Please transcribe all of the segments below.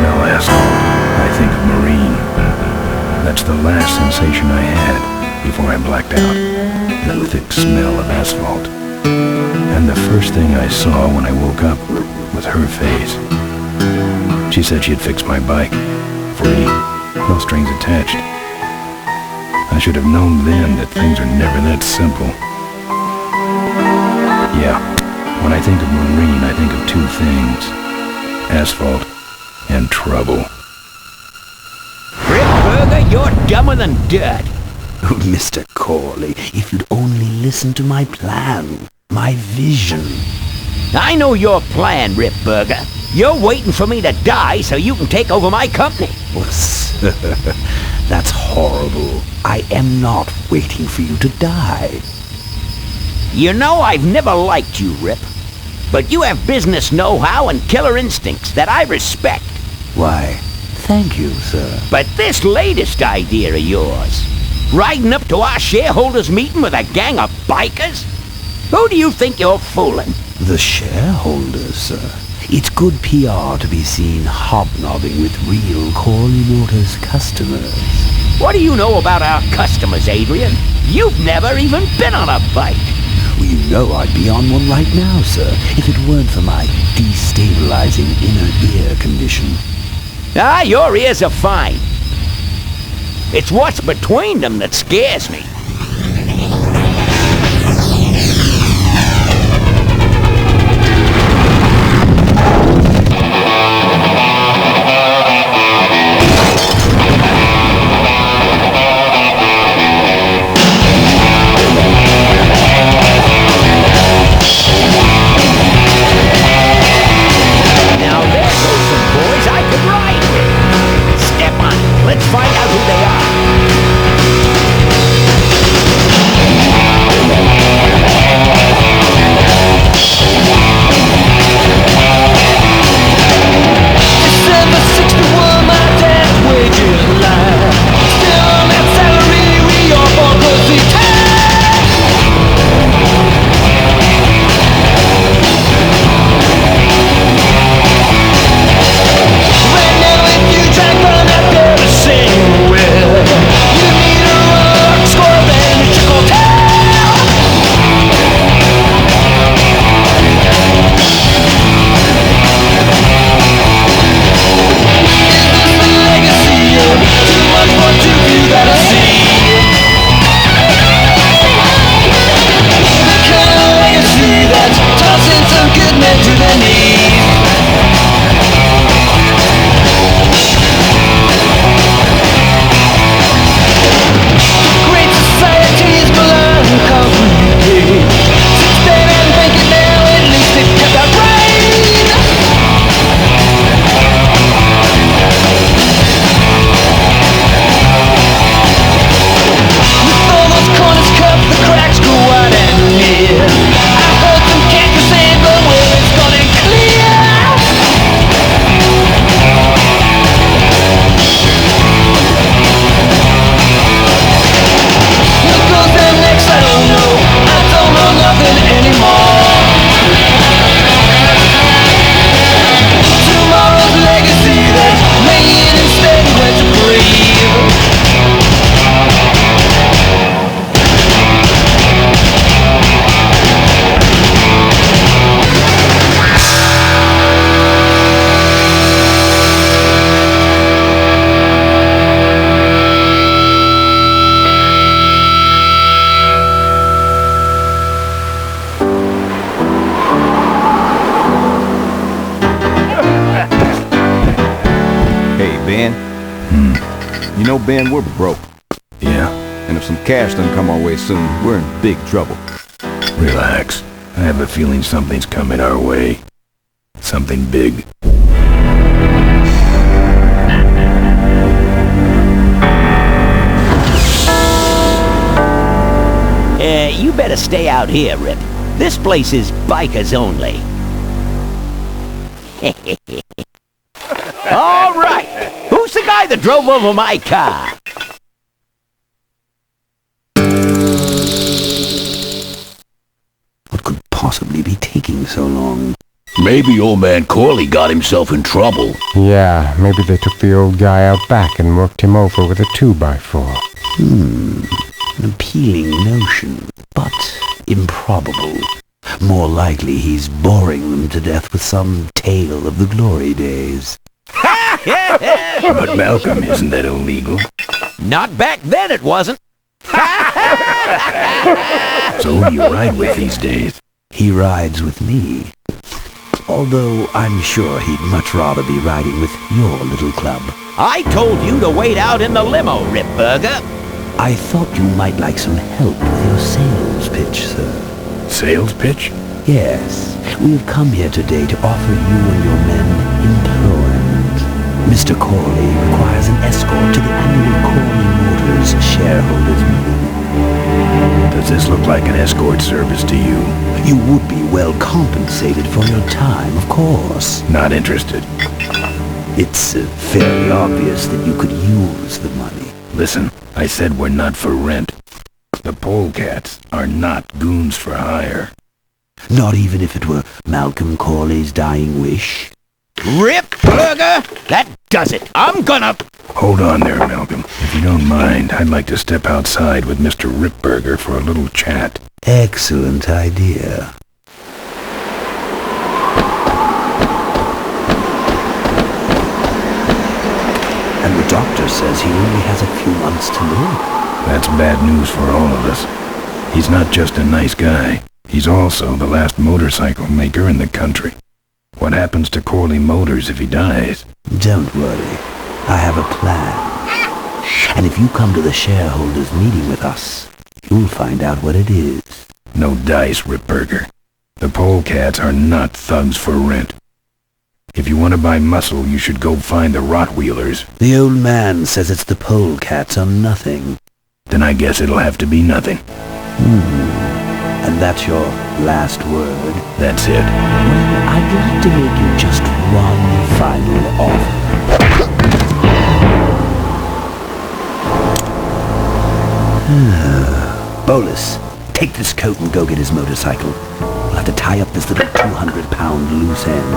smell asphalt, I think of marine. That's the last sensation I had before I blacked out. The thick smell of asphalt. And the first thing I saw when I woke up was her face. She said she'd fixed my bike. Free. No strings attached. I should have known then that things are never that simple. Yeah, when I think of marine, I think of two things. Asphalt and trouble. Rip Burger, you're dumber than dirt. Oh, Mr. Corley, if you'd only listen to my plan, my vision. I know your plan, Rip Burger. You're waiting for me to die so you can take over my company. Oh, sir, that's horrible. I am not waiting for you to die. You know I've never liked you, Rip. But you have business know-how and killer instincts that I respect. Why, thank you, sir. But this latest idea of yours, riding up to our shareholders' meeting with a gang of bikers? Who do you think you're fooling? The shareholders, sir. It's good PR to be seen hobnobbing with real Corley Motors customers. What do you know about our customers, Adrian? You've never even been on a bike. Well, you know I'd be on one right now, sir, if it weren't for my destabilizing inner ear condition. Ah, your ears are fine. It's what's between them that scares me. Let's find out who they are. December 61, my dad's wages line. Still on that salary, we all for pussy time. Right now, if you try to find out there sing with, you need a rock score and a trickle tail. Is this the legacy of too much fun to view that I see? The kind of legacy that's tossing some good men to their knees. Great societies belong completely. Sit there and think it now, at least it kept our brain. With all those corners cut, the cracks go wide and near. I heard some campers saying, but well, it's gonna clear. What goes down next, I don't know. I don't know nothing anymore. Tomorrow's legacy that's laying instead where to breathe. Hey, Ben. You know, Ben, we're broke. Yeah, And if some cash doesn't come our way soon, we're in big trouble. relax. I have a feeling something's coming our way. Something big. You better stay out here, Rip. This place is bikers only. All right. Who's the guy that drove over my car? What could possibly be taking so long? Maybe old man Corley got himself in trouble. Yeah, maybe they took the old guy out back and worked him over with a 2x4. An appealing notion, but improbable. More likely he's boring them to death with some tale of the glory days. But Malcolm, isn't that illegal? Not back then it wasn't. So who do you ride with these days? He rides with me. Although I'm sure he'd much rather be riding with your little club. I told you to wait out in the limo, Ripburger. I thought you might like some help with your sales pitch, sir. Sales pitch? Yes, we have come here today to offer you and your men employment. Mr. Corley requires an escort to the annual Corley Motors shareholders meeting. Does this look like an escort service to you? You would be well compensated for your time, of course. Not interested. It's fairly obvious that you could use the money. Listen, I said we're not for rent. The polecats are not goons for hire. Not even if it were Malcolm Corley's dying wish. Ripburger, that does it. I'm gonna... Hold on there, Malcolm. If you don't mind, I'd like to step outside with Mr. Ripburger for a little chat. Excellent idea. And the doctor says he only has a few months to live. That's bad news for all of us. He's not just a nice guy. He's also the last motorcycle maker in the country. What happens to Corley Motors if he dies? Don't worry. I have a plan. And if you come to the shareholders meeting with us, you'll find out what it is. No dice, Ripburger. The polecats are not thugs for rent. If you want to buy muscle, you should go find the Rottweilers. The old man says it's the polecats or nothing. Then I guess it'll have to be nothing. And that's your last word? That's it. Well, I'd like to make you just one final offer. Bolus, take this coat and go get his motorcycle. We'll have to tie up this little 200-pound loose end.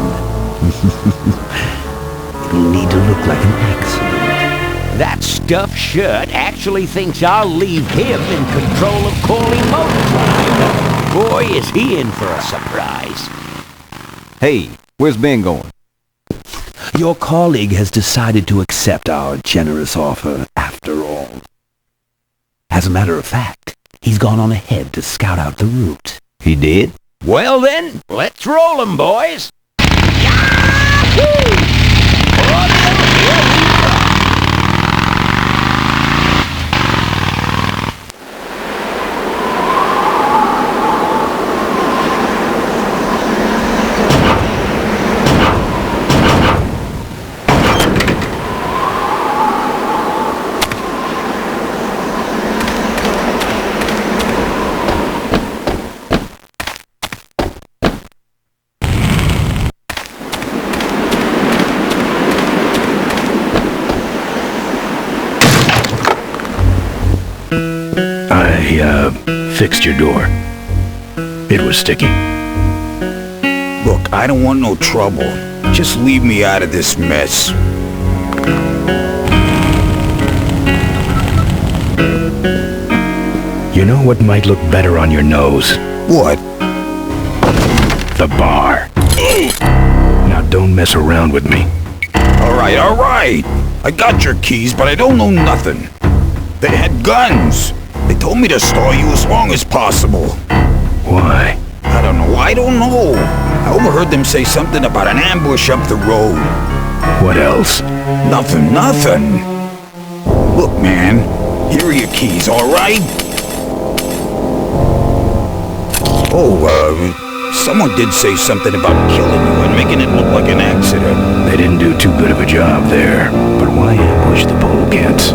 It'll need to look like an accident. That stuffed shirt actually thinks I'll leave him in control of Corley Motors when I go. Boy, is he in for a surprise. Hey, where's Ben going? Your colleague has decided to accept our generous offer after all. As a matter of fact, he's gone on ahead to scout out the route. He did? Well then, let's roll 'em, boys. Yahoo! I fixed your door. It was sticky. Look, I don't want no trouble. Just leave me out of this mess. You know what might look better on your nose? What? The bar. Now don't mess around with me. All right. I got your keys, but I don't know nothing. They had guns. They told me to stall you as long as possible. Why? I don't know. I overheard them say something about an ambush up the road. What else? Nothing. Look, man, here are your keys, all right? Someone did say something about killing you and making it look like an accident. They didn't do too good of a job there. But why ambush the polecats?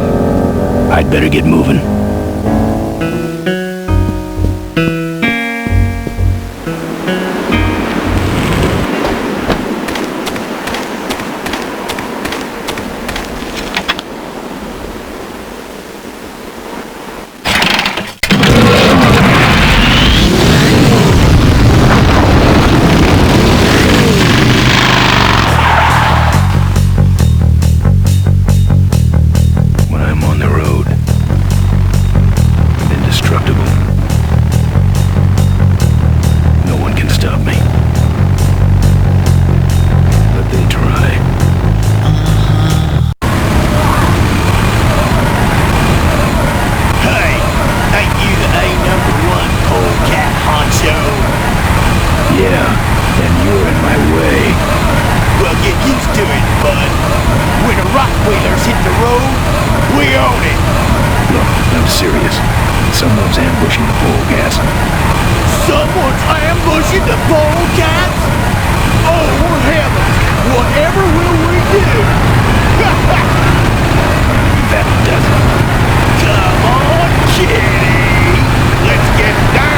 I'd better get moving. the road, we own it. Look, I'm serious. Someone's ambushing the polecats. Someone's ambushing the polecats? Oh, heavens! Whatever will we do? That does it. Come on, kitty! Let's get down!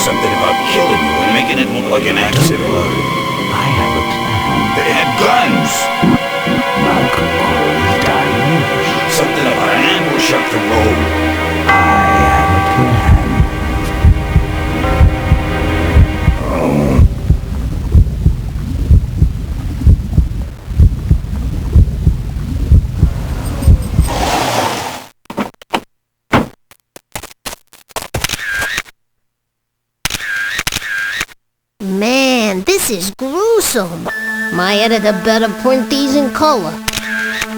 Something about killing you and making it look like an accident. I have a plan. They had guns. Malcolm Corey's dying. Something about an ambush up the road. I have a plan. Man, this is gruesome. My editor better print these in color.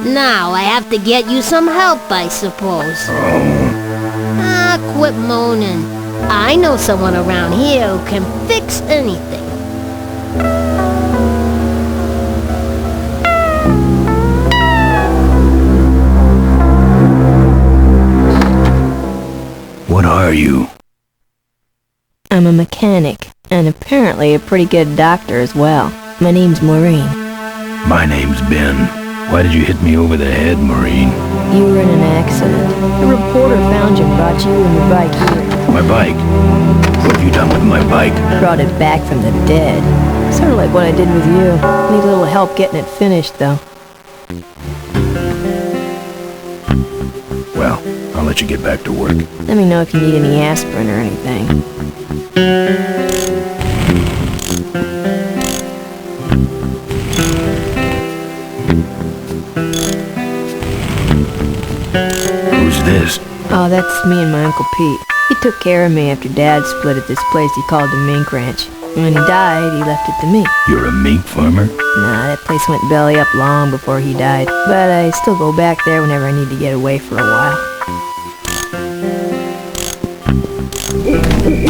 Now I have to get you some help, I suppose. Ah, quit moaning. I know someone around here who can fix anything. What are you? I'm a mechanic, and apparently a pretty good doctor as well. My name's Maureen. My name's Ben. Why did you hit me over the head, Maureen? You were in an accident. A reporter found you and brought you and your bike here. My bike? What have you done with my bike? Brought it back from the dead. Sort of like what I did with you. Need a little help getting it finished, though. Well, I'll let you get back to work. Let me know if you need any aspirin or anything. Who's this? Oh, that's me and my Uncle Pete. He took care of me after Dad split at this place he called the mink ranch. When he died, he left it to me. You're a mink farmer? Nah, that place went belly up long before he died. But I still go back there whenever I need to get away for a while.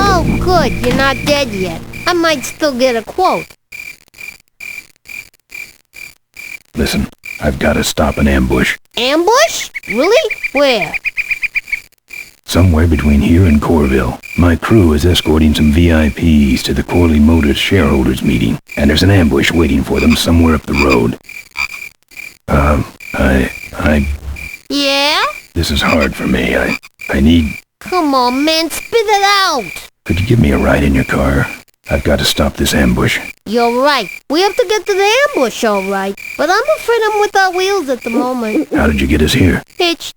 Oh, good, you're not dead yet. I might still get a quote. Listen, I've got to stop an ambush. Ambush? Really? Where? Somewhere between here and Corville. My crew is escorting some VIPs to the Corley Motors shareholders meeting, and there's an ambush waiting for them somewhere up the road. Yeah? This is hard for me. I need... Come on, man, spit it out! Could you give me a ride in your car? I've got to stop this ambush. You're right. We have to get to the ambush, all right. But I'm afraid I'm without wheels at the moment. How did you get us here? Hitched.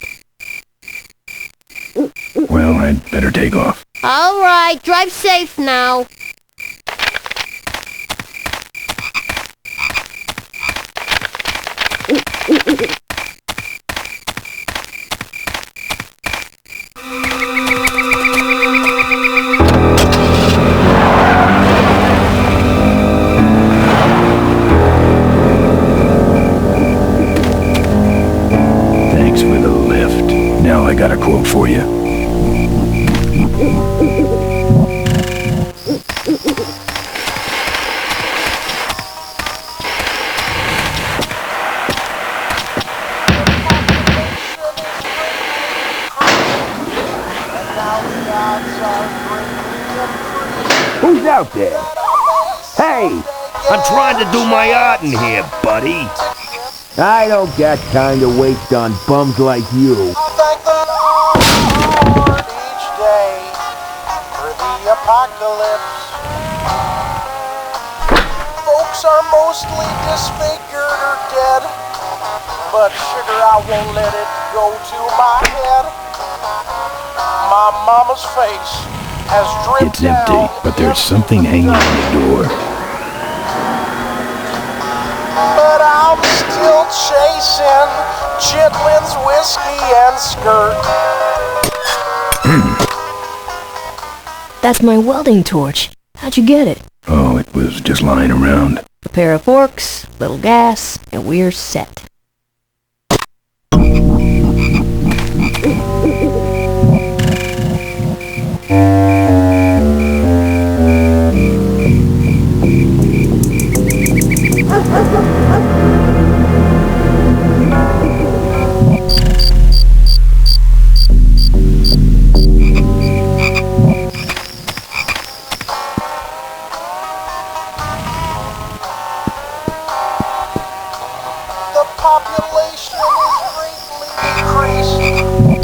Well, I'd better take off. All right, drive safe now. Thanks for the lift. Now I got a quote for you. Who's out there? Hey! I'm trying to do my art in here, buddy. I don't got time to waste on bums like you. Thank the Lord each day for the apocalypse. folks are mostly disfigured or dead, but sugar, I won't let it go to my head. My mama's face has dripped It's empty, but there's something hanging on the door. But I'm still chasing Chitlin's whiskey and skirt. That's my welding torch. How'd you get it? Oh, it was just lying around. A pair of forks, little gas, and we're set. The population is greatly decreased.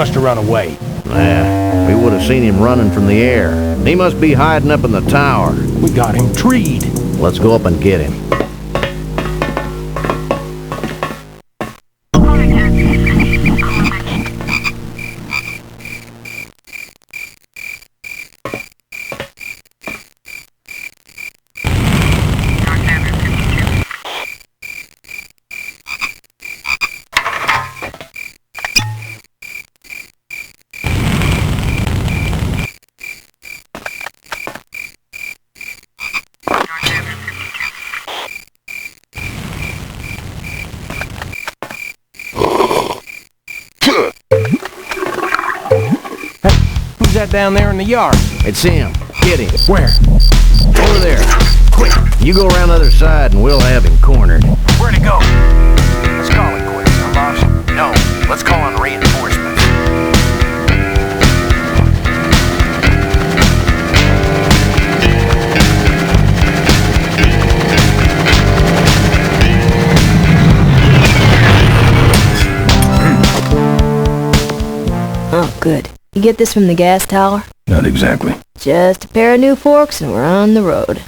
must have run away. Nah, we would have seen him running from the air. He must be hiding up in the tower. We got him treed. Let's go up and get him. Who's that down there in the yard? It's him. Get him. Where? Over there. Quick. You go around the other side and we'll have him cornered. Where'd he go? Let's call it quits, huh, boss? No, let's call on reinforcements. Oh, good. You get this from the gas tower? Not exactly. Just a pair of new forks and we're on the road.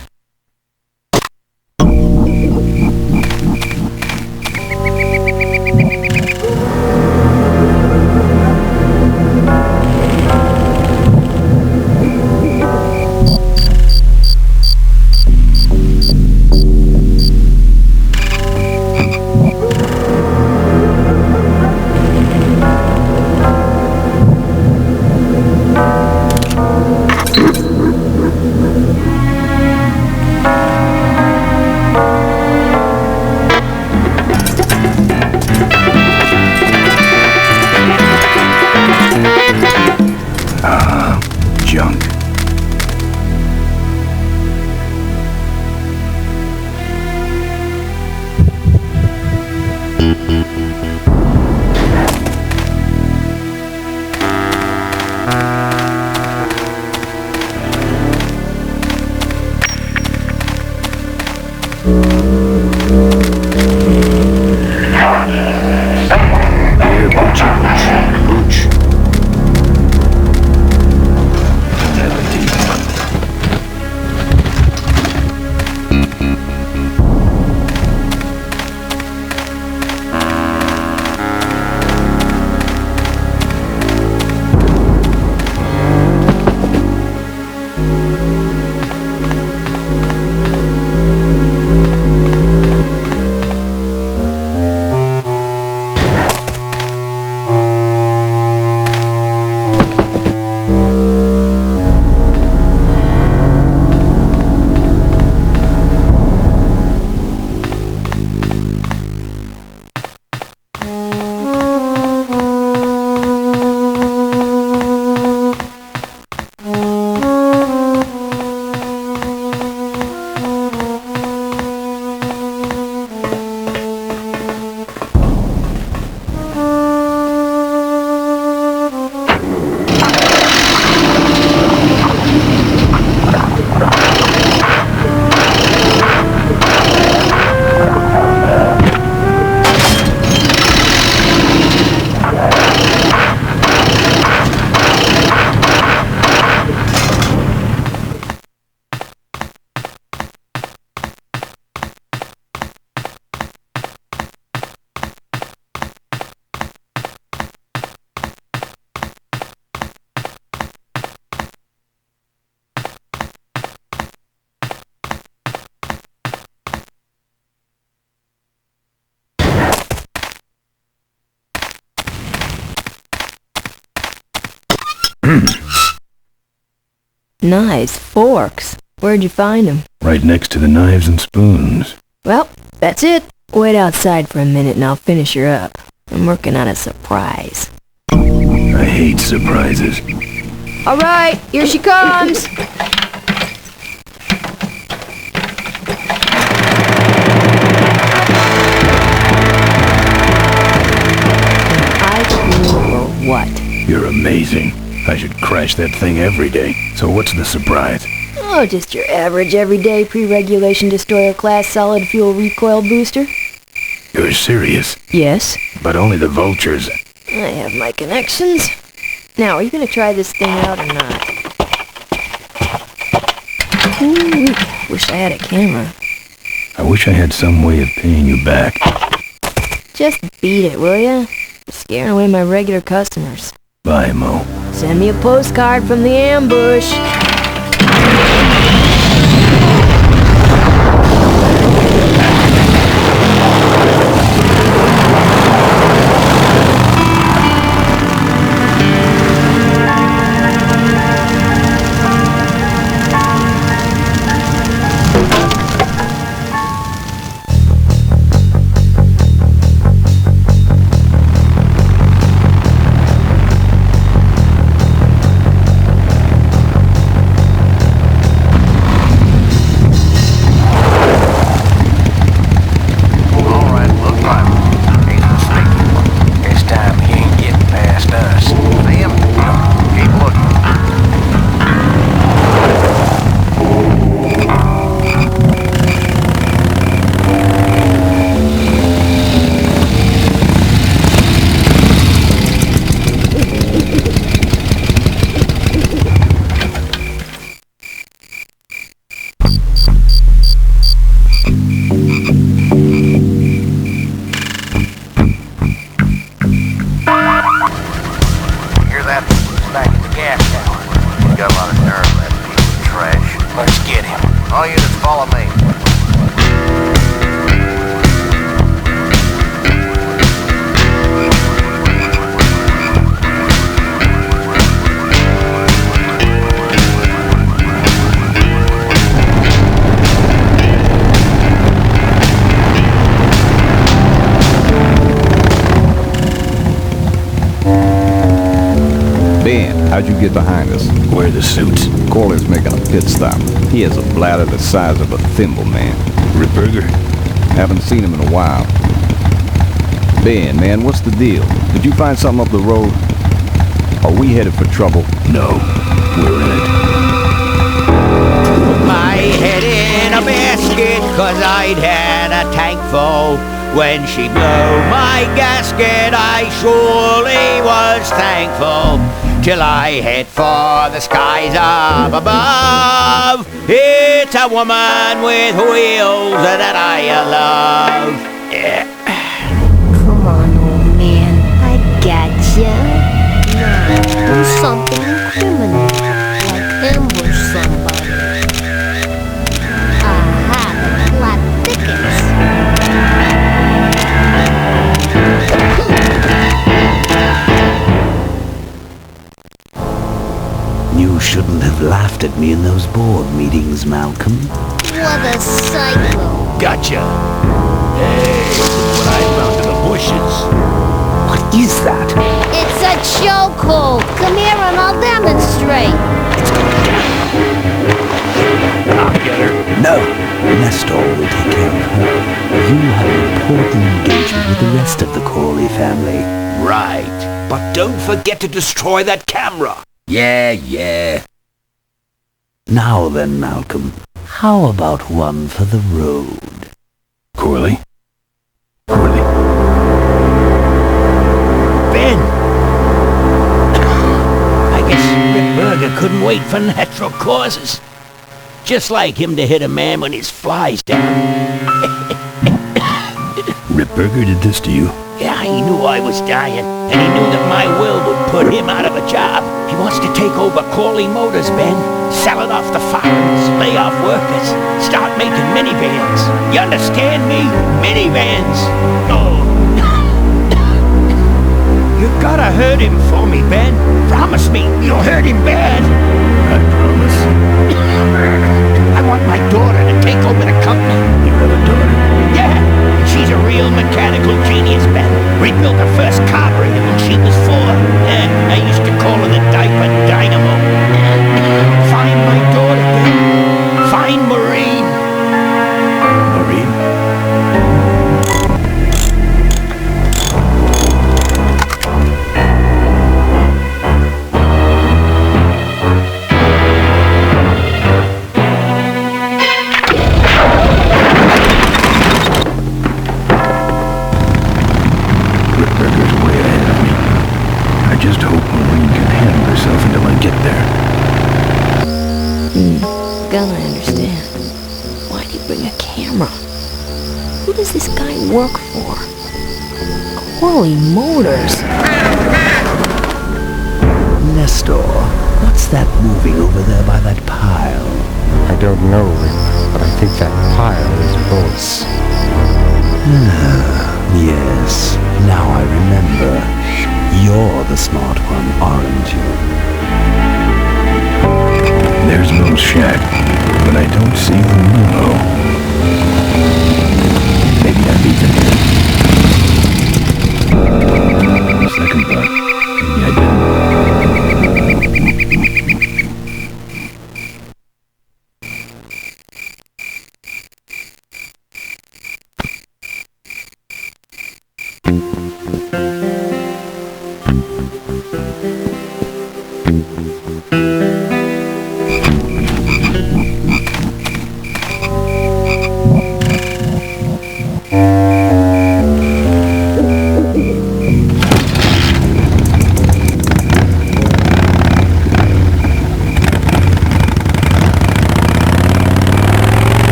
Junk. Here, Booch. Nice forks. Where'd you find them? Right next to the knives and spoons. Well, that's it. Wait outside for a minute and I'll finish her up. I'm working on a surprise. I hate surprises. All right, here she comes. I cool or what? You're amazing. I should crash that thing every day. So what's the surprise? Oh, just your average everyday pre-regulation destroyer class solid fuel recoil booster. You're serious? Yes. But only the vultures. I have my connections. Now, are you gonna try this thing out or not? Ooh, wish I had a camera. I wish I had some way of paying you back. Just beat it, will ya? You're scaring away my regular customers. Bye, Mo. Send me a postcard from the ambush. How'd you get behind us? Where are the suits? Corley's making a pit stop. He has a bladder the size of a thimble, man. Ripburger? Haven't seen him in a while. Ben, man, what's the deal? Did you find something up the road? Are we headed for trouble? No, we're in it. Put my head in a basket, cause I'd had a tank full. When she blew my gasket, I surely was thankful. Till I head for the skies up above. It's a woman with wheels that I love. Yeah. Come on, old man. I gotcha. Now, do something incriminating, like ambush somebody. Aha, the plot thickens. You shouldn't have laughed at me in those board meetings, Malcolm. What a psycho. Gotcha. Hey, look what I found in the bushes. What is that? It's a chokehold. Come here and I'll demonstrate. I'll get her. No, Nestor will take care of her. You have an important engagement with the rest of the Corley family. Right. But don't forget to destroy that camera. Yeah. Now then, Malcolm, how about one for the road? Corley? Ben! I guess Ripburger couldn't wait for natural causes. Just like him to hit a man when his fly's down. Ripburger did this to you? Yeah, he knew I was dying, and he knew that my will would put him out of a job. He wants to take over Corley Motors, Ben. Sell it off the foreigners, lay off workers, start making minivans. You understand me? Minivans. Oh. You gotta hurt him for me, Ben. Promise me you'll hurt him bad. I promise. I want my daughter to take over the company. You have a daughter? Yeah, she's a real mechanical genius, Ben. Rebuilt the first carburetor when she was 4. I used to call her the diaper dynamo. Find my daughter, Ben. Find Maureen. Maureen? Ripburger's way ahead of me. I just hope Maureen can handle herself until I get there. Gonna understand. Why'd he bring a camera? Who does this guy work for? Corley Motors. Nestor, what's that moving over there by that pile? I don't know, Rick, but I think that pile is bullets. Yes, now I remember. You're the smart one, aren't you? There's Mo's shack, but I don't see the memo. Maybe I beat them here. Second thought, maybe I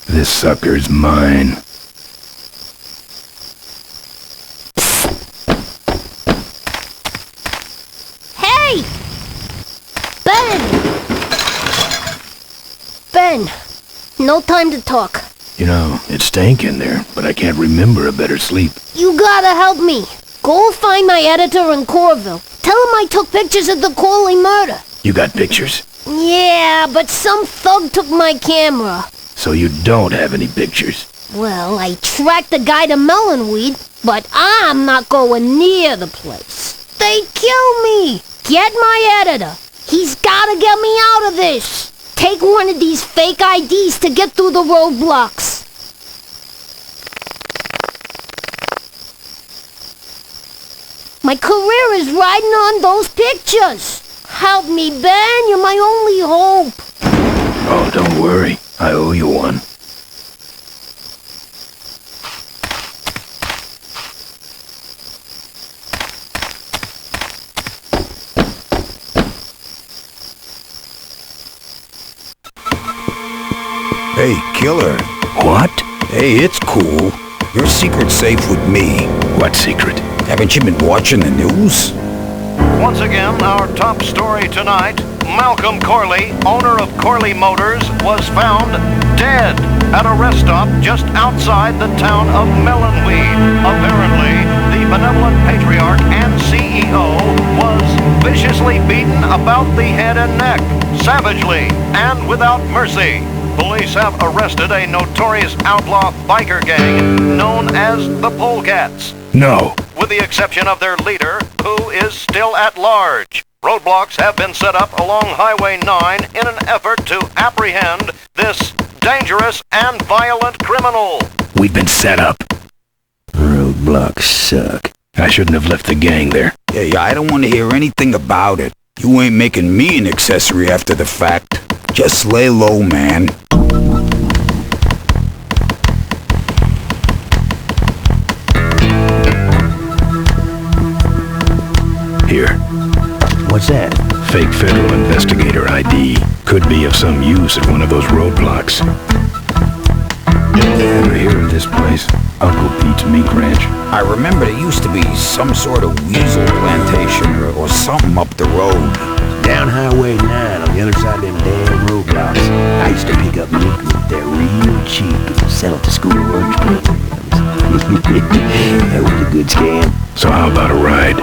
This sucker's mine. Hey! Ben! Ben, no time to talk. You know, it stank in there, but I can't remember a better sleep. You gotta help me. Go find my editor in Corville. Tell him I took pictures of the Corley murder. You got pictures? Yeah, but some thug took my camera. So you don't have any pictures? Well, I tracked the guy to Melonweed, but I'm not going near the place. They kill me. Get my editor. He's gotta get me out of this. Take one of these fake IDs to get through the roadblocks. My career is riding on those pictures. Help me, Ben. You're my only hope. Oh, don't worry. I owe you one. Hey, killer. What? Hey, it's cool. Your secret's safe with me. What secret? Haven't you been watching the news? Once again, our top story tonight, Malcolm Corley, owner of Corley Motors, was found dead at a rest stop just outside the town of Melonweed. Apparently, the benevolent patriarch and CEO was viciously beaten about the head and neck, savagely and without mercy. Police have arrested a notorious outlaw biker gang known as the Polecats. No. With the exception of their leader, who is still at large. Roadblocks have been set up along Highway 9 in an effort to apprehend this dangerous and violent criminal. We've been set up. Roadblocks suck. I shouldn't have left the gang there. Yeah, I don't want to hear anything about it. You ain't making me an accessory after the fact. Just lay low, man. Here. What's that? Fake federal investigator ID. Could be of some use at one of those roadblocks. Ever hear of this place? Uncle Pete's Meat Ranch? I remember there used to be some sort of weasel plantation or something up the road. Down Highway 9 on the other side of them damn roadblocks. I used to pick up meat there real cheap and sell it to school lunch programs. That was a good scam. So how about a ride?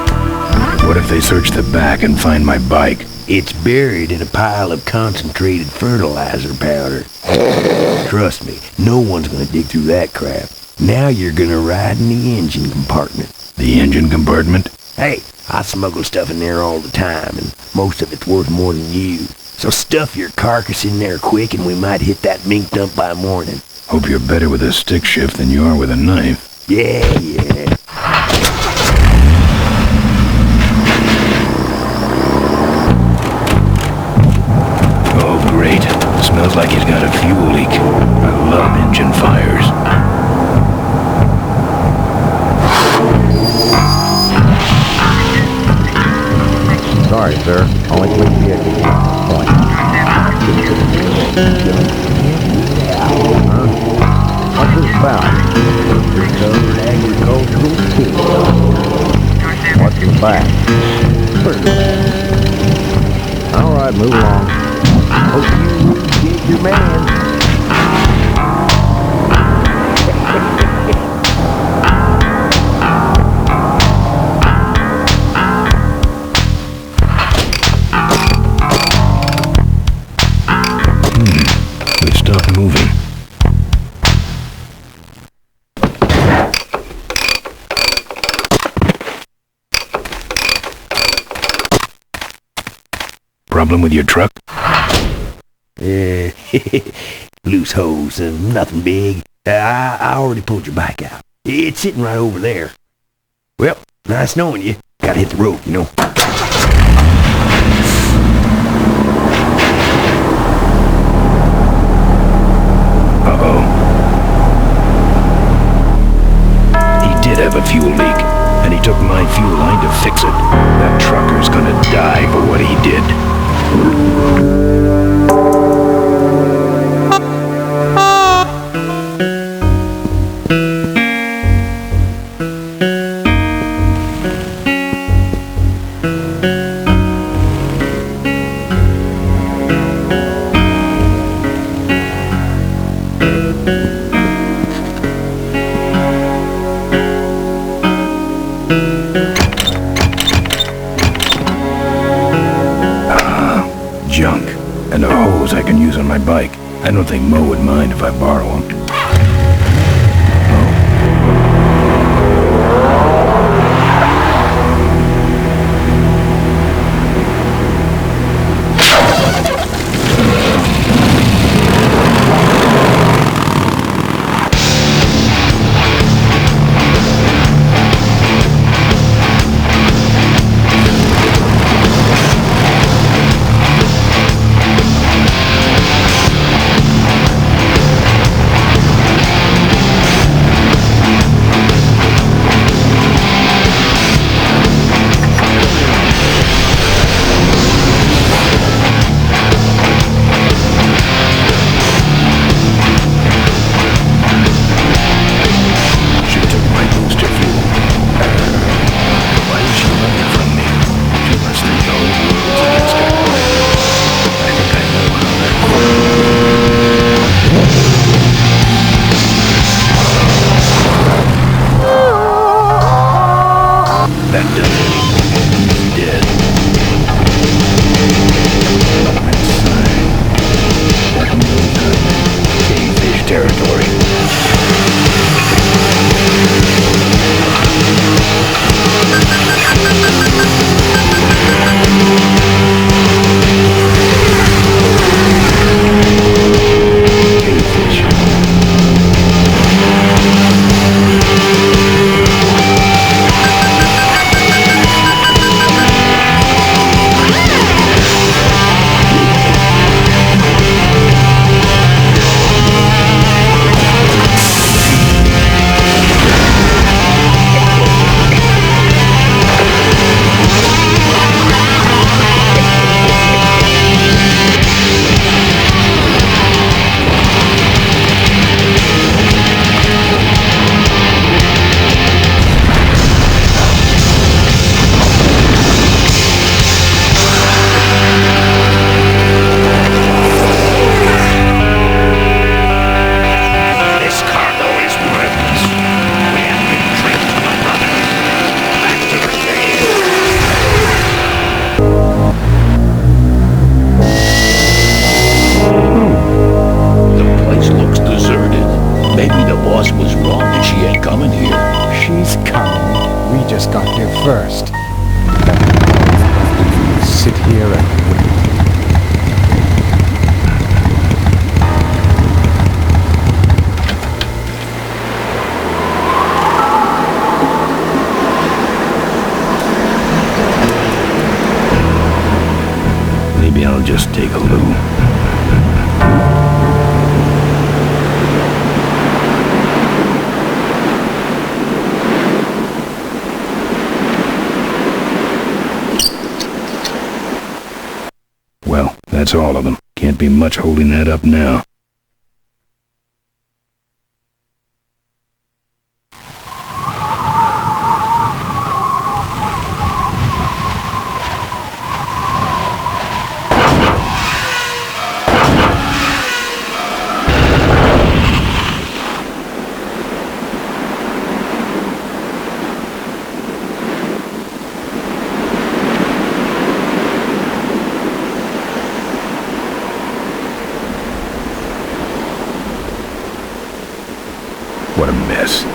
What if they search the back and find my bike? It's buried in a pile of concentrated fertilizer powder. Trust me, no one's gonna dig through that crap. Now you're gonna ride in the engine compartment. The engine compartment? Hey, I smuggle stuff in there all the time, and most of it's worth more than you. So stuff your carcass in there quick, and we might hit that mink dump by morning. Hope you're better with a stick shift than you are with a knife. Yeah. Oh, great. Smells like he's got a fuel leak. I love engine fires. Sorry, sir. Only fleet vehicle. Point. What's this about? Recovered agricultural tools. What's in the back? All right, move along. Hope you get your man. They stopped moving. Problem with your truck? Loose hose, nothing big. I already pulled your bike out. It's sitting right over there. Well, nice knowing you. Gotta hit the road, you know. Uh-oh. He did have a fuel leak, and he took my fuel line to fix it. That trucker's gonna die for what he did. Junk, and a hose I can use on my bike. I don't think Mo would mind if I borrow him. boss was wrong and she ain't coming here. She's coming. We just got here first. Sit here and wait. Maybe I'll just take a loo. Well, that's all of them. Can't be much holding that up now. What a mess.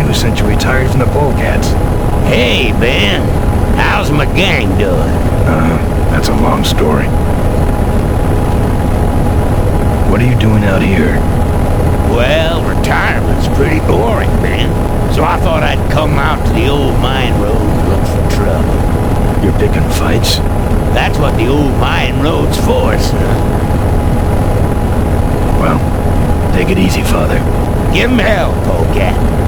Since you retired from the Polecats. Hey, Ben. How's my gang doing? That's a long story. What are you doing out here? Well, retirement's pretty boring, Ben. So I thought I'd come out to the old mine road and look for trouble. You're picking fights? That's what the old mine road's for, son. Well, take it easy, Father. Give him hell, Polecat.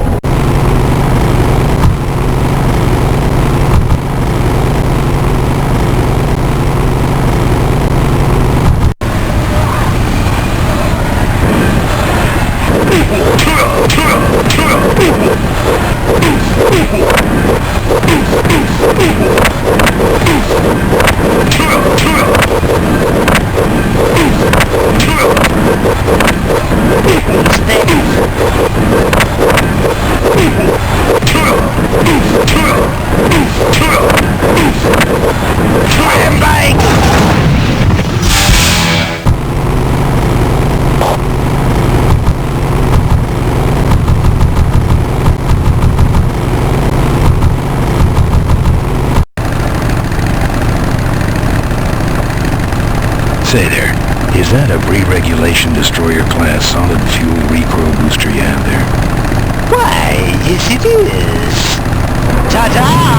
Say there, is that a re-regulation destroyer class solid fuel recoil booster you have there? Why, yes it is. Ta-da!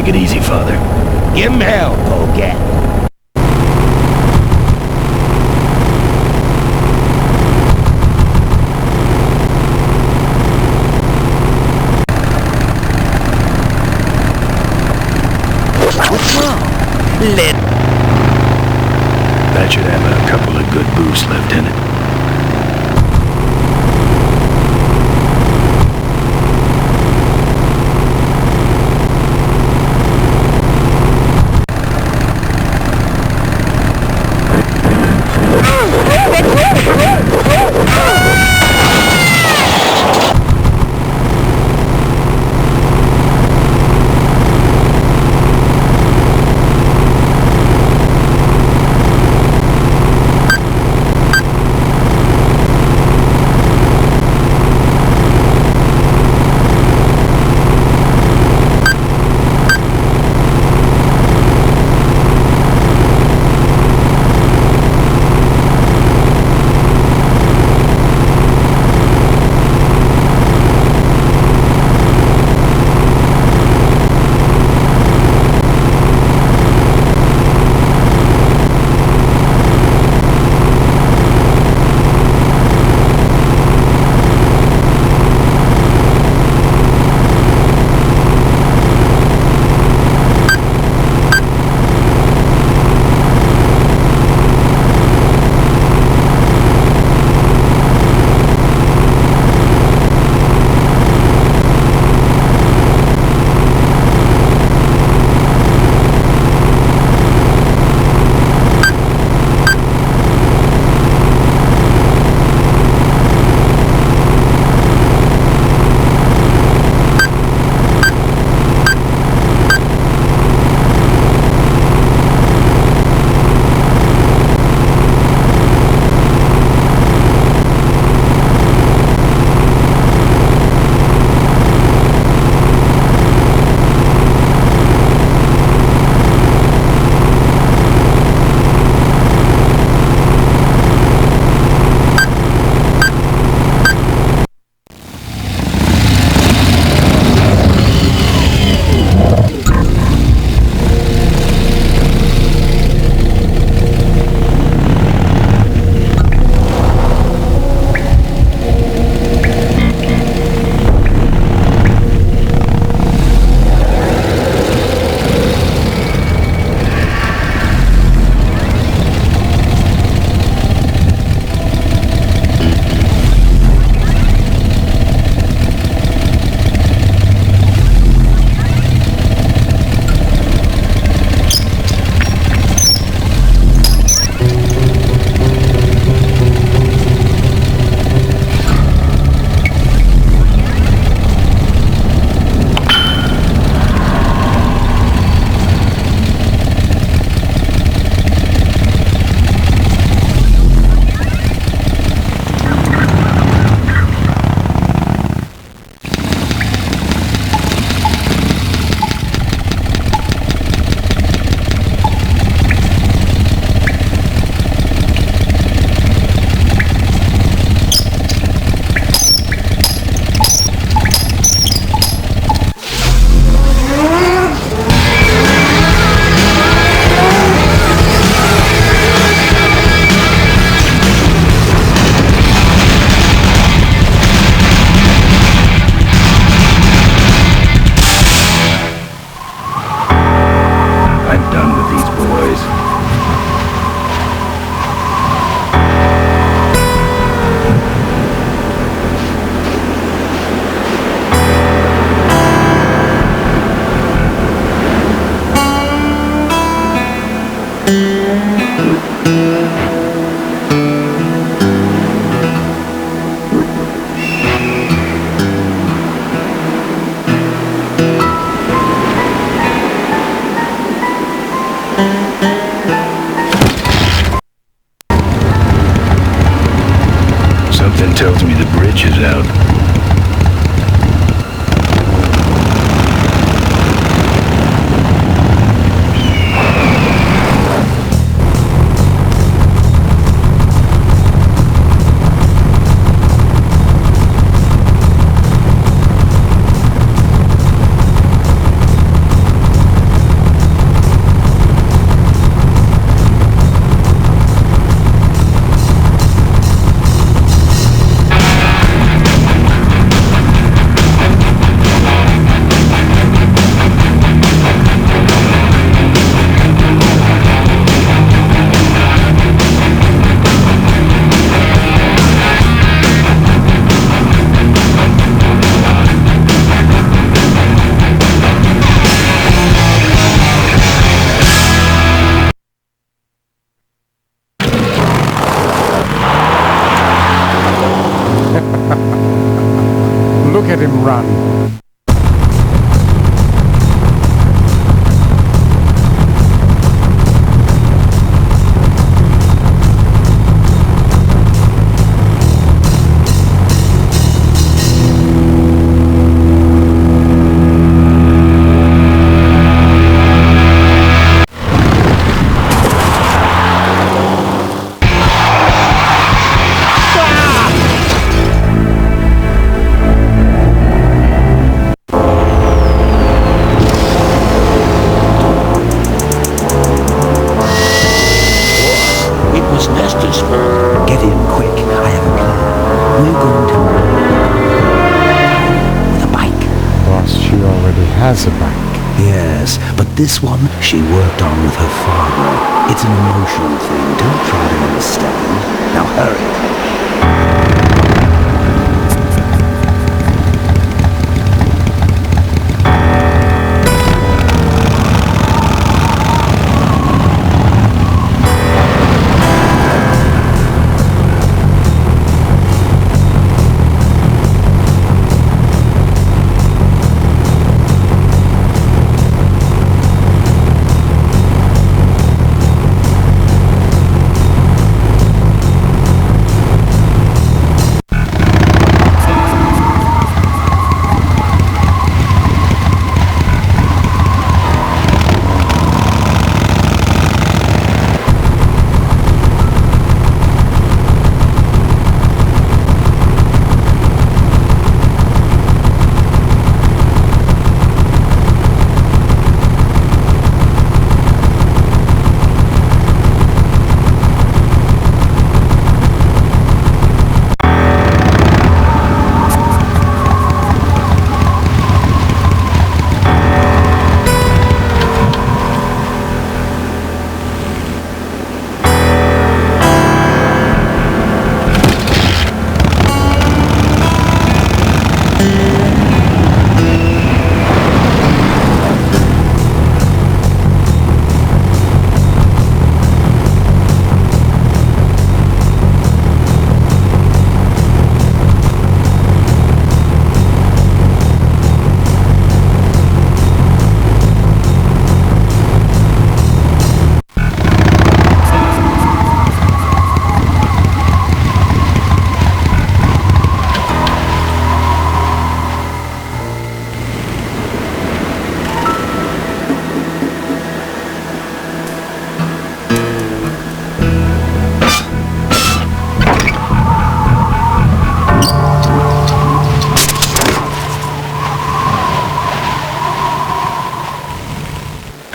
Take it easy, Father. Give him hell, Polecat. What's wrong? That should have a couple of good boosts left in it. run. Get in quick. I have a plan. We're going to... with a bike. Boss, she already has a bike. Yes, but this one she worked on with her father. It's an emotional thing. Don't try to understand. Now hurry.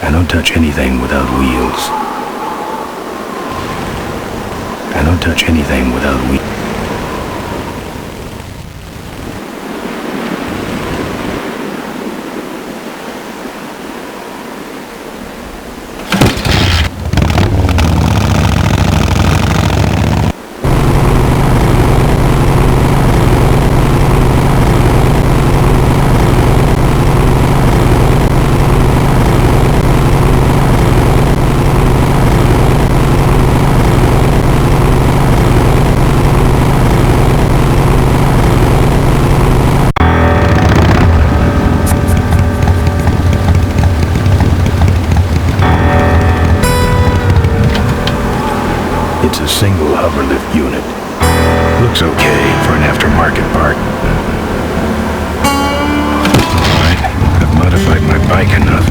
I don't touch anything without wheels. I don't touch anything without wheels. It's a single hoverlift unit. Looks okay for an aftermarket part. Alright, I've modified my bike enough.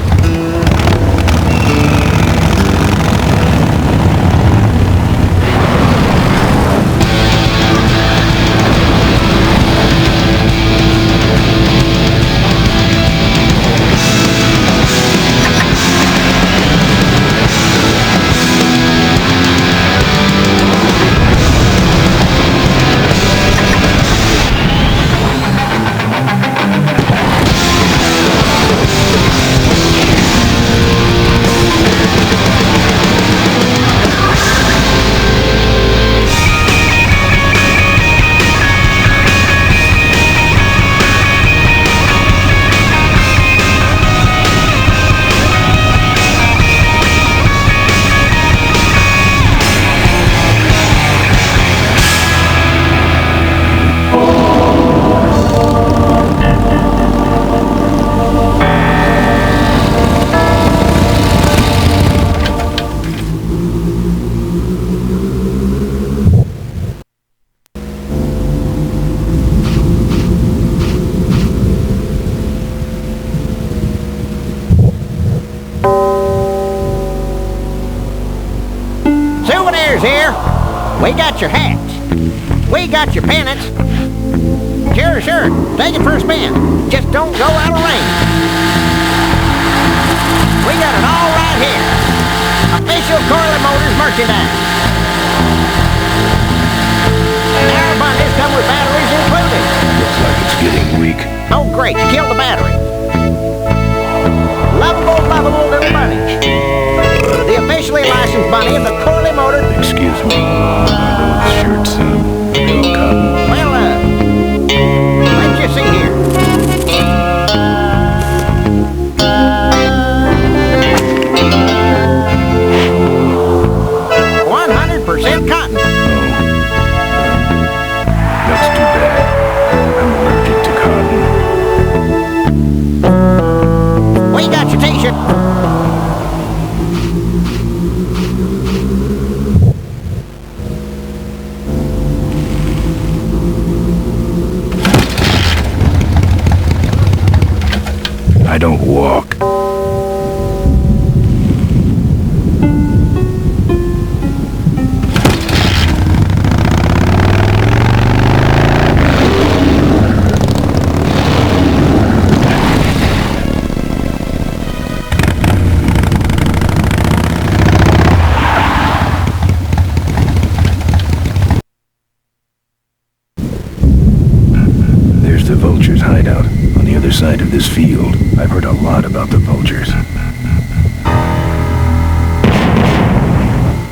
Soldiers here. We got your hats. We got your pennants. Sure, sure. Take it for a spin. Just don't go out of range. We got it all right here. Official Corley Motors merchandise. Our bunnies come with batteries included. Looks like it's getting weak. Oh, great. You killed the battery. Lovable little bunny. The officially licensed bunny of the Corley Motor. Excuse me. Are those shirts, real cotton? Well, let's just see here. Cotton. Oh. That's too bad. I'm allergic to cotton. We got your t-shirt. I don't walk. The vultures' hideout on the other side of this field. I've heard a lot about the vultures.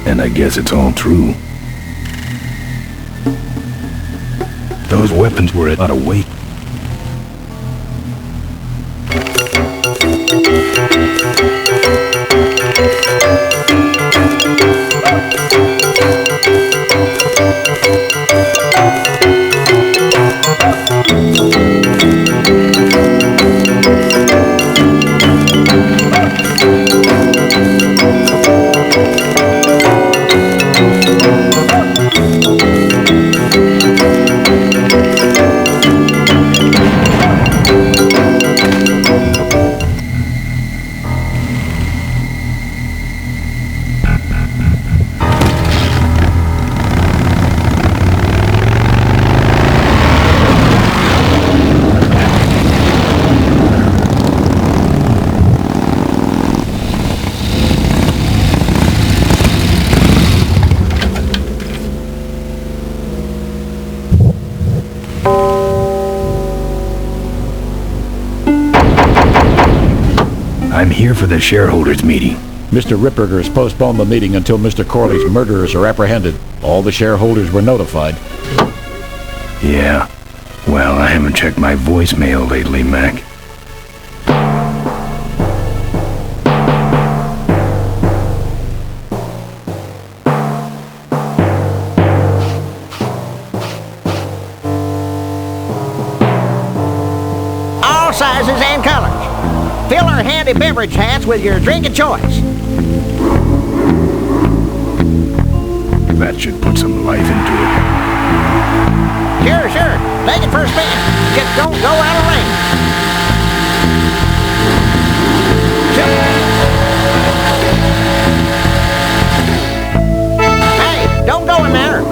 And I guess it's all true. Those weapons were at a weight. I'm here for the shareholders meeting. Mr. Ripperger has postponed the meeting until Mr. Corley's murderers are apprehended. All the shareholders were notified. Yeah. Well, I haven't checked my voicemail lately, Mac. All sizes and colors. Fill our handy beverage hats with your drink of choice. That should put some life into it. Sure, sure. Take it for a spin. Just don't go out of range. Hey, don't go in there.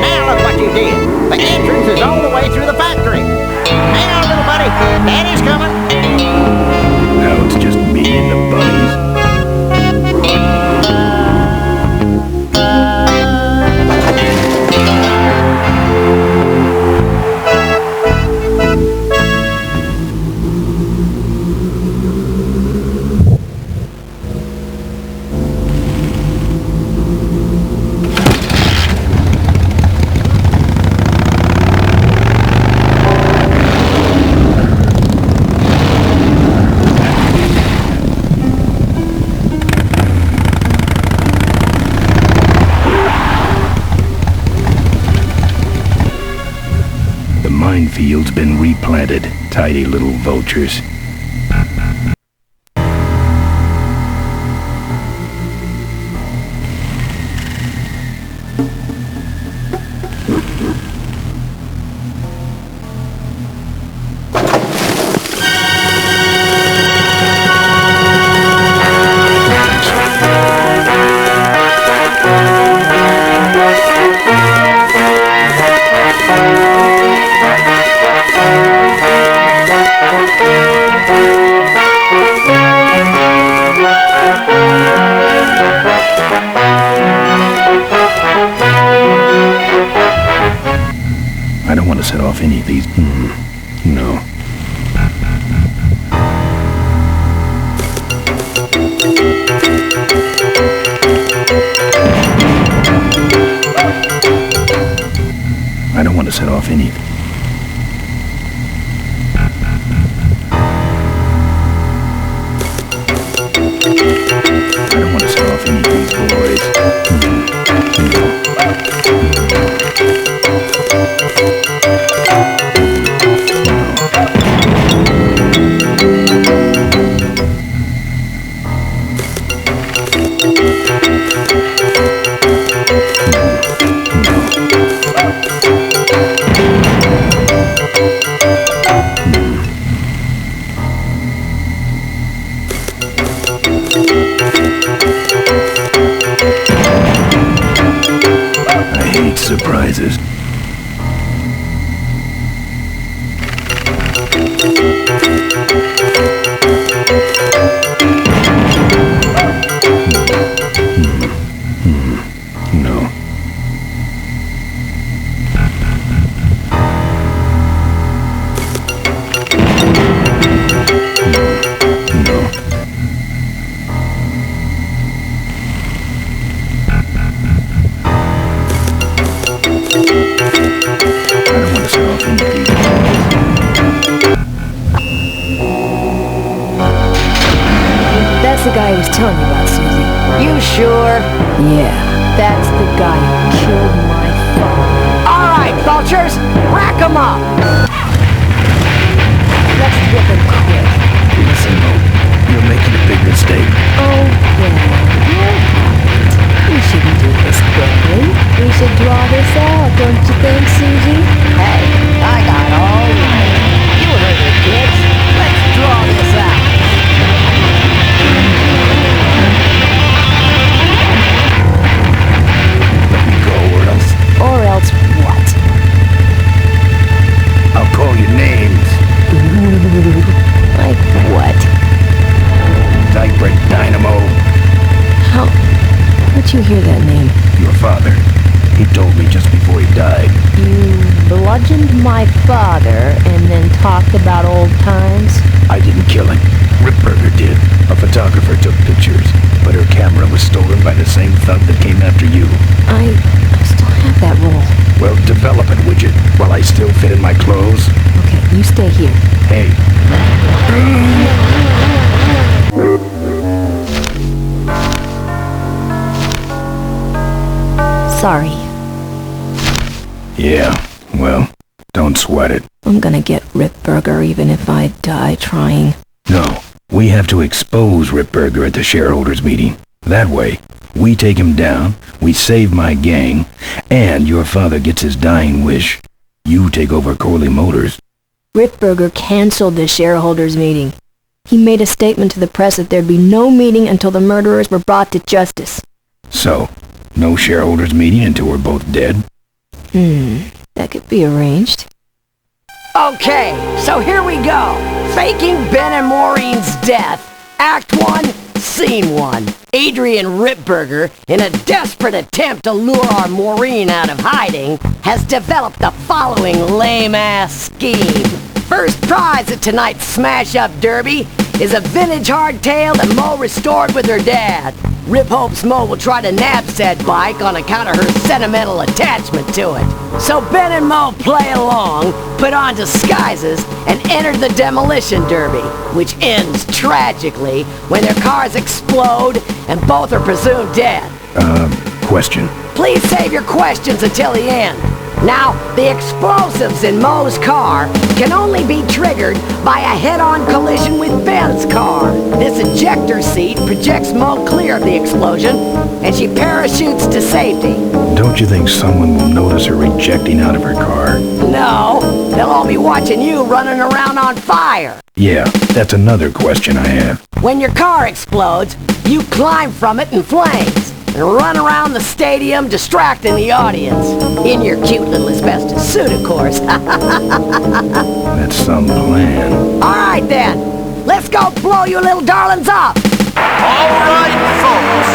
Now look what you did. The entrance is all the way through the factory. Hang on, little buddy. Daddy's coming. Now it's just me and the bunnies. The minefield's been replanted. Tidy little vultures. set off any... I don't want to set off any of these boys. Surprises. No. That's the guy I was telling you about, Susie. You sure? Yeah, that's the guy who killed my father. All right, vultures, rack 'em up. Let's rip him quick. Listen, Mo, you're making a big mistake. Oh, well, you're right. We shouldn't do this quickly. We should draw this out, don't you think, Susie? Hey, I got all night. You heard it, kids. Let's draw this out. Let me go, Or else what? I'll call you names. Like what? Diaper Dynamo. How'd you hear that name? Your father. He told me just before he died. You bludgeoned my father and then talked about old times? I didn't kill him. Ripburger did. A photographer took pictures, but her camera was stolen by the same thug that came after you. I still have that roll. Well, develop it, would you? While I still fit in my clothes? Okay, you stay here. Hey. Sorry. Yeah, well, don't sweat it. I'm gonna get Ripburger even if I die trying. No, we have to expose Ripburger at the shareholders meeting. That way, we take him down, we save my gang, and your father gets his dying wish. You take over Corley Motors. Ripburger canceled the shareholders meeting. He made a statement to the press that there'd be no meeting until the murderers were brought to justice. So, no shareholders meeting until we're both dead? That could be arranged. Okay, so here we go. Faking Ben and Maureen's death. Act 1, Scene 1. Adrian Ripburger, in a desperate attempt to lure our Maureen out of hiding, has developed the following lame-ass scheme. First prize at tonight's Smash-Up Derby is a vintage hardtail that Mo restored with her dad. Rip hopes Mo will try to nab said bike on account of her sentimental attachment to it. So Ben and Mo play along, put on disguises, and enter the demolition derby, which ends tragically when their cars explode and both are presumed dead. Question. Please save your questions until the end. Now, the explosives in Mo's car can only be triggered by a head-on collision with Ben's car. This ejector seat projects Mo clear of the explosion, and she parachutes to safety. Don't you think someone will notice her ejecting out of her car? No, they'll all be watching you running around on fire. Yeah, that's another question I have. When your car explodes, you climb from it in flames and run around the stadium distracting the audience. In your cute little asbestos suit, of course. That's some plan. All right then, let's go blow you little darlings up. All right, folks,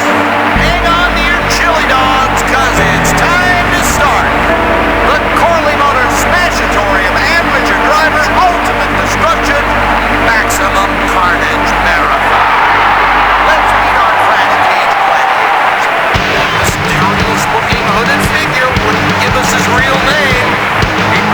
hang on to your chili dogs, cause it's time to start. The Corley Motors Smashatorium Amateur Driver Ultimate Destruction Maximum Carnage Marathon. Let's meet our frantic cage gladiators. That mysterious looking hooded figure wouldn't give us his real name. He'd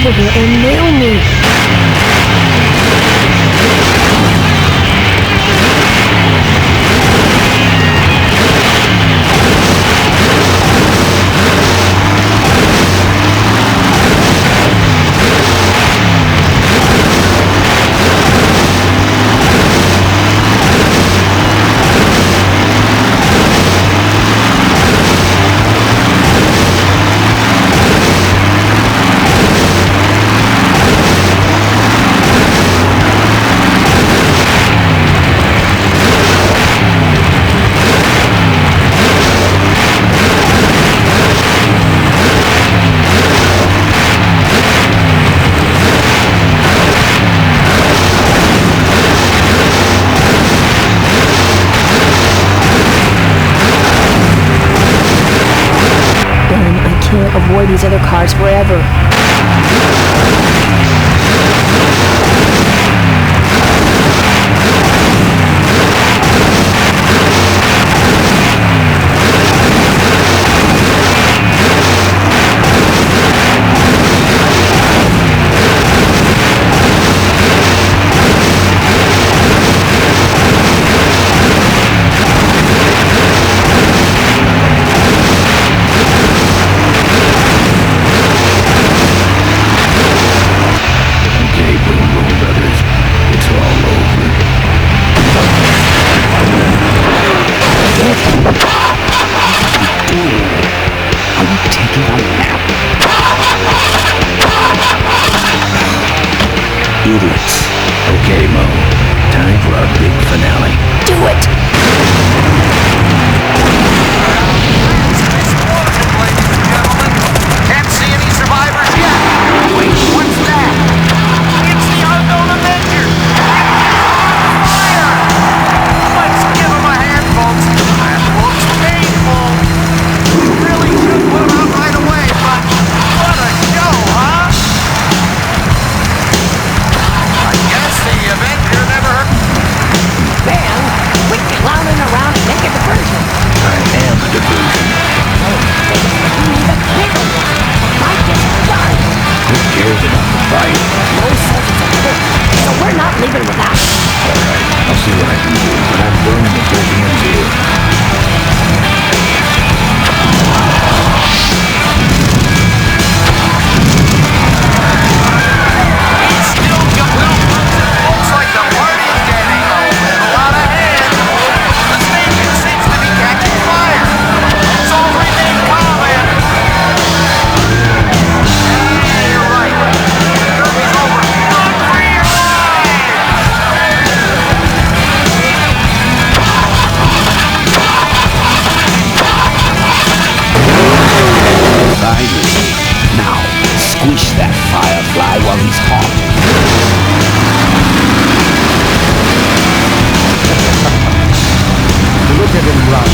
over here and nail me. Avoid these other cars forever. Idiots. Okay, Mo. Time for our big finale. Do it! Can't see any survivors yet. Wait, what's that? It's the unknown Avenger. Fire! Let's give him a hand, folks. That looks painful. Really should put him out right away, but what a show, huh? I guess the Avenger never hurt. Man, quit clowning around and make a diversion. I am a diversion. You need a bigger one. Fight is done. Who cares about the fight? No such as a book, so we're not leaving without it. All right, I'll see what I can do, but I'm burning the Philippines here. He's still going. Looks like the party's getting a lot of hand. The station seems to be catching fire. It's all remain calm, man. Yeah, you're right. Derby's over. Run for your life! Finally. Now, squish that firefly while he's hot. Look at him run.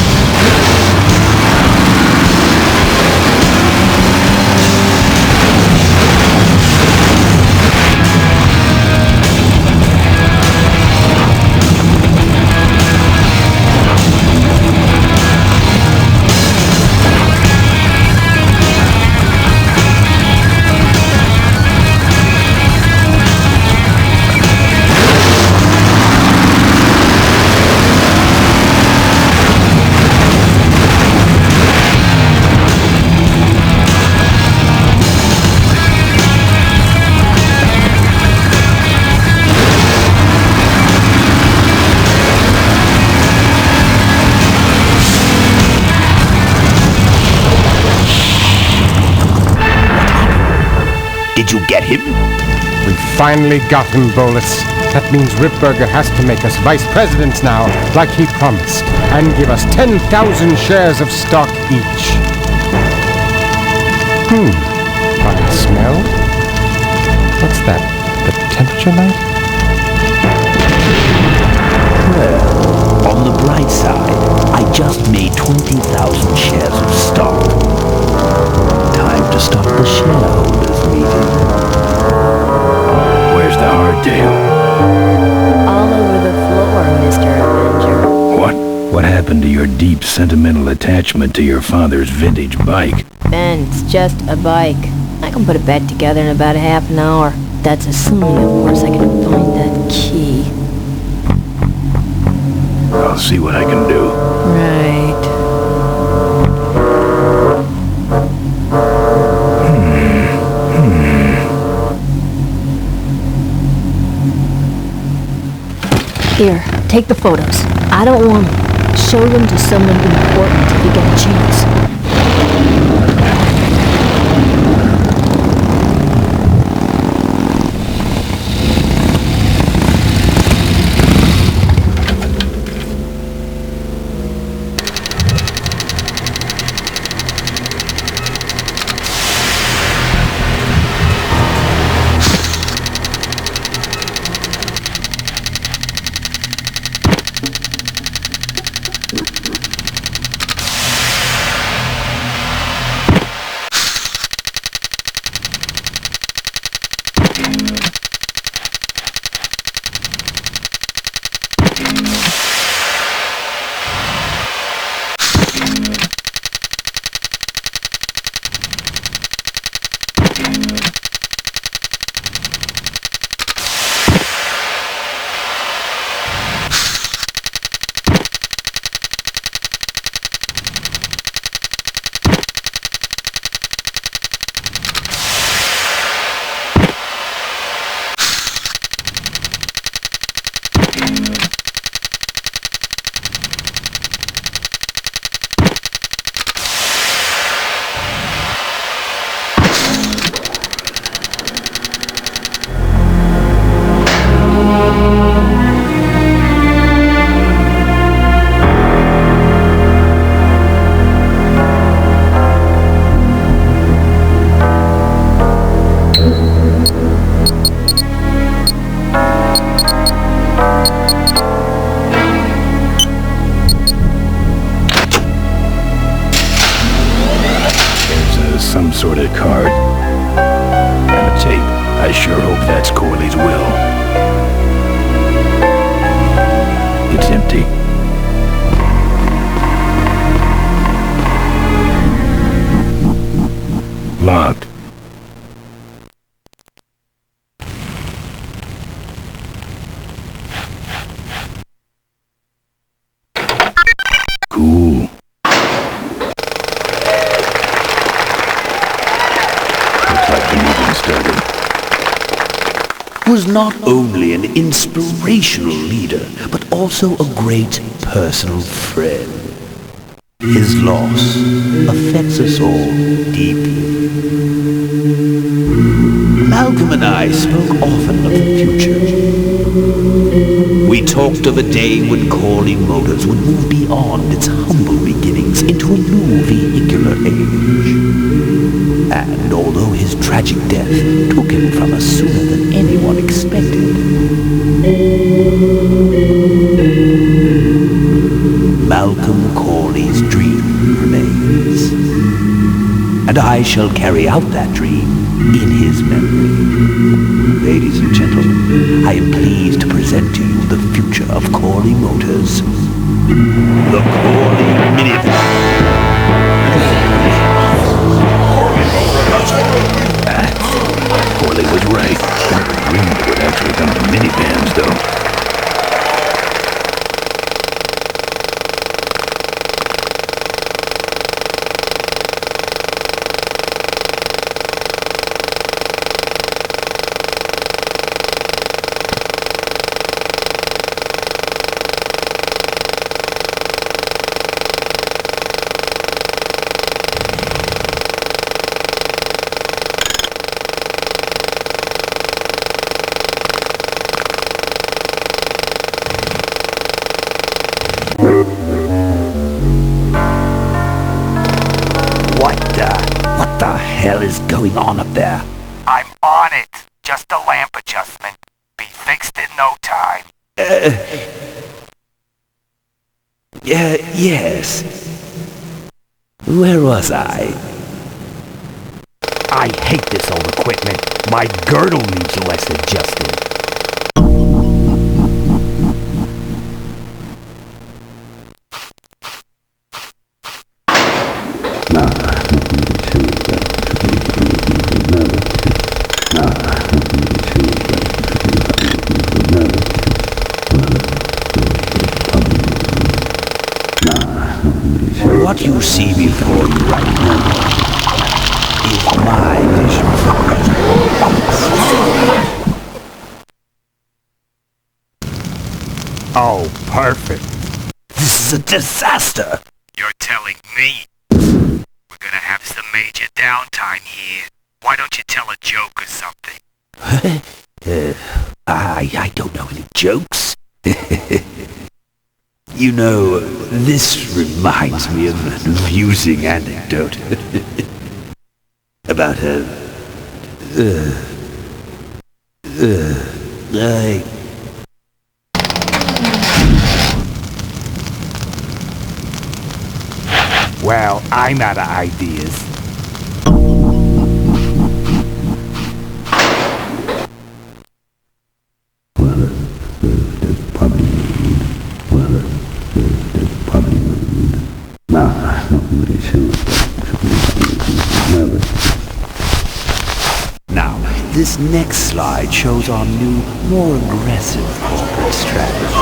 Did you get him? We finally got him, Bolus. That means Ripburger has to make us vice presidents now, like he promised, and give us 10,000 shares of stock each. Funny smell. What's that? The temperature light? Well, on the bright side, I just made 20,000 shares of stock. Time to start the shareholders meeting. Where's the hardtail? All over the floor, Mr. Avenger. What happened to your deep sentimental attachment to your father's vintage bike? Ben, it's just a bike. I can put it back together in about a half an hour. That's assuming, of course, I can find that key. I'll see what I can do. Right. Here, take the photos. I don't want them. Show them to someone important if you get a chance. Some sort of card. And a tape. I sure hope that's Corley's will. It's empty. Locked. Cool. Was not only an inspirational leader, but also a great personal friend. His loss affects us all deeply. Malcolm and I spoke often of the future. We talked of a day when Corley Motors would move beyond its humble beginnings into a new vehicular age. And although his tragic death took him from us sooner than anyone expected, Malcolm Corley's dream remains. And I shall carry out that dream in his memory. Ladies and gentlemen, I am pleased to present to you the future of Corley Motors. The Corley Minivan. Corley was right. Green would actually come to minivans, though. What the hell is going on up there? I'm on it. Just a lamp adjustment. Be fixed in no time. Yes. Where was I? I hate this old equipment. My girdle needs less adjusting. you see before you right now is my vision for Oh, perfect. This is a disaster. You're telling me we're gonna have some major downtime here. Why don't you tell a joke or something? I don't know any jokes. You know, this reminds me of an amusing anecdote about Well, I'm out of ideas. Now, this next slide shows our new, more aggressive corporate strategy.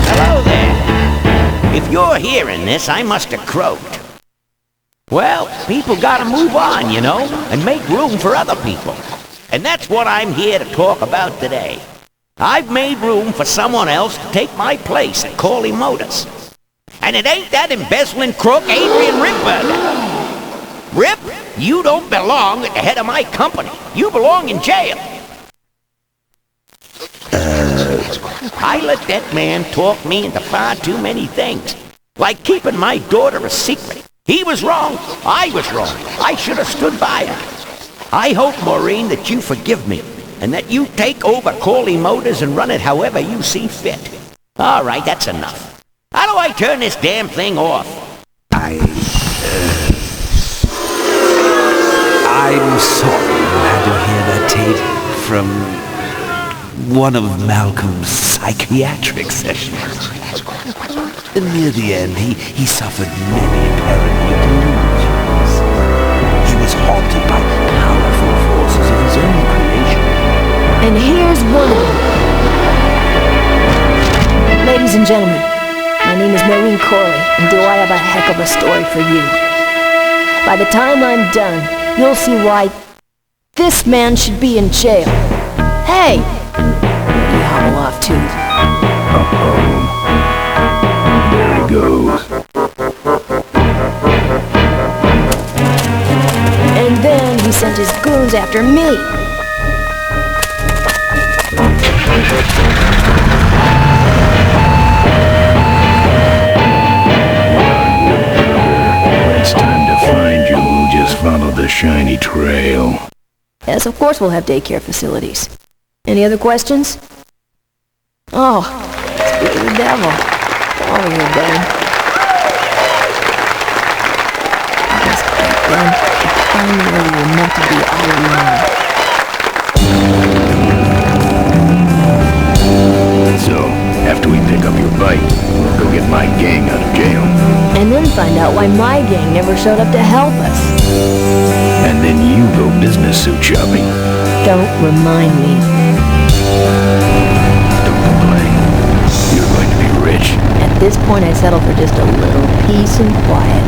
Hello there. If you're hearing this, I must have croaked. Well, people gotta move on, you know, and make room for other people. And that's what I'm here to talk about today. I've made room for someone else to take my place at Corley Motors. And it ain't that embezzling crook Adrian Ripburger. Rip, you don't belong at the head of my company. You belong in jail. I let that man talk me into far too many things. Like keeping my daughter a secret. He was wrong. I was wrong. I should have stood by her. I hope, Maureen, that you forgive me, and that you take over Corley Motors and run it however you see fit. All right, that's enough. How do I turn this damn thing off? I'm sorry you had to hear that, Tate, from one of Malcolm's psychiatric sessions. Near the end, he suffered many apparently delusions. He was haunted by powerful forces of his own creation. And here's one of them. Ladies and gentlemen, my name is Maureen Corley, and do I have a heck of a story for you. By the time I'm done, you'll see why this man should be in jail. Hey! You hobble off too. There he goes. And then he sent his goons after me. It's time to find you. We'll just follow the shiny trail. Yes, of course we'll have daycare facilities. Any other questions? Oh, speak of the devil. Come over here, Ben. Yes, Ben, you finally were meant to be all alone. So, after we pick up your bike, we'll go get my gang out of jail. And then find out why my gang never showed up to help us. And then you go business suit shopping. Don't remind me. Don't complain. You're going to be rich. At this point, I settle for just a little peace and quiet.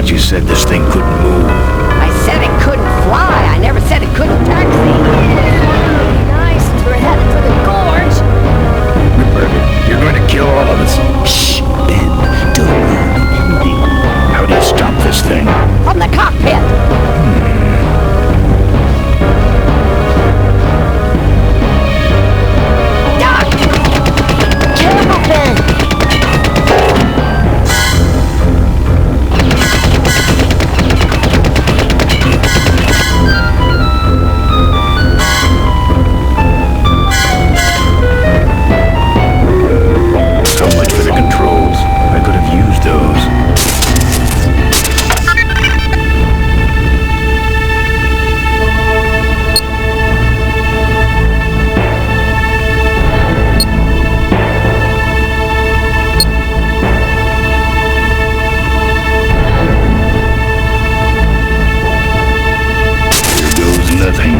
thought you said this thing couldn't move. I said it couldn't fly. I never said it couldn't taxi. Nice, since we're headed for the gorge. Ripburger, you're going to kill all of us. Shh, Ben, don't ruin the ending. How do you stop this thing? From the cockpit. Careful, Ben. So much for the controls. I could have used those. Here goes nothing.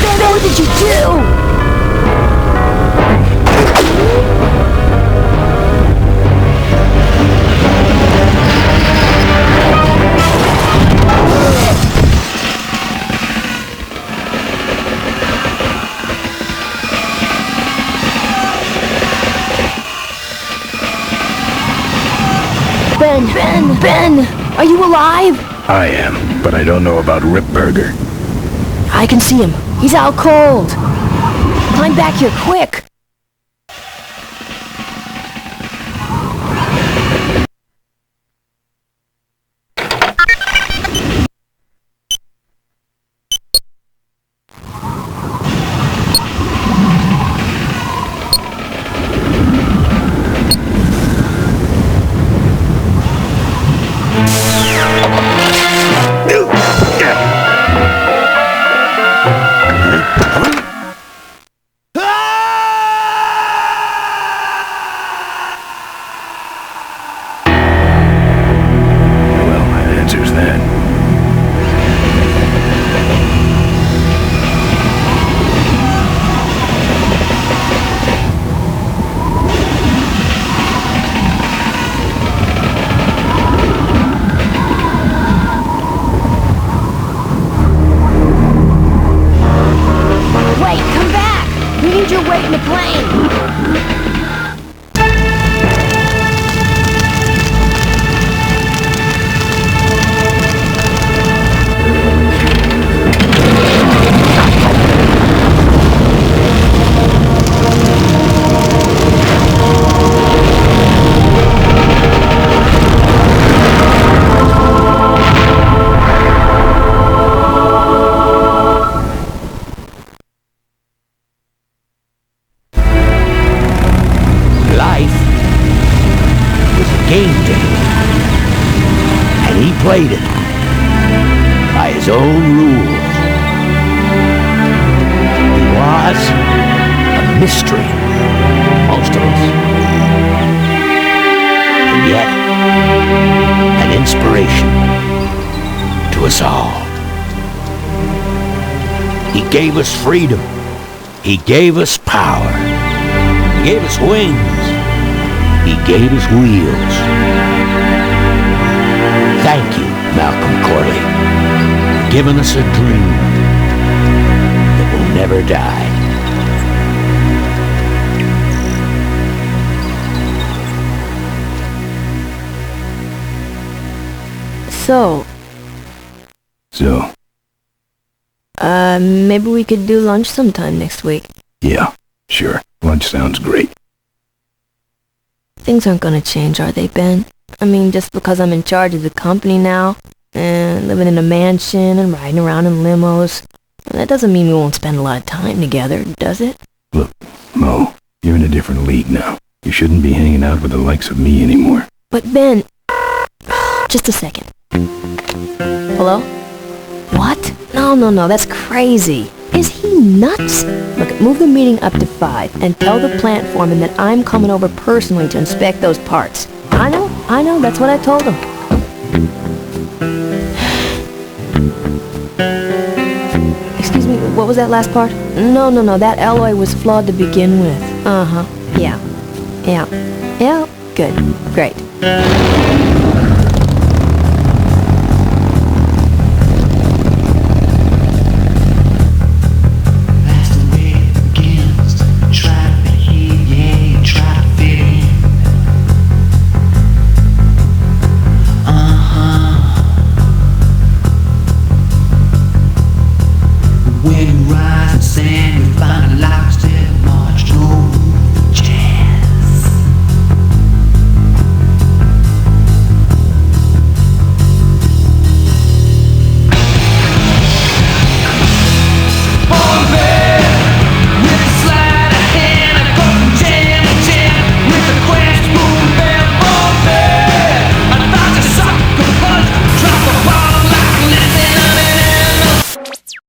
Ben, what did you do? Ben, are you alive? I am, but I don't know about Ripburger. I can see him. He's out cold. Climb back here, quick. Well, that answers that. Wait, come back. We need your weight in the plane. Life was a game to him, and he played it by his own rules. He was a mystery, most of us, and yet an inspiration to us all. He gave us freedom. He gave us power. He gave us wings. He gave us wheels. Thank you, Malcolm Corley, for giving us a dream that will never die. So, maybe we could do lunch sometime next week. Yeah, sure. Lunch sounds great. Things aren't gonna change, are they, Ben? I mean, just because I'm in charge of the company now, and living in a mansion and riding around in limos, that doesn't mean we won't spend a lot of time together, does it? Look, Mo, you're in a different league now. You shouldn't be hanging out with the likes of me anymore. But Ben, just a second. Hello? What? No, that's crazy. Is he nuts? Look, move the meeting up to 5 and tell the plant foreman that I'm coming over personally to inspect those parts. I know, that's what I told him. Excuse me, what was that last part? No, that alloy was flawed to begin with. Uh-huh, yeah. Yeah, good, great. When you rise and sand, you find a lost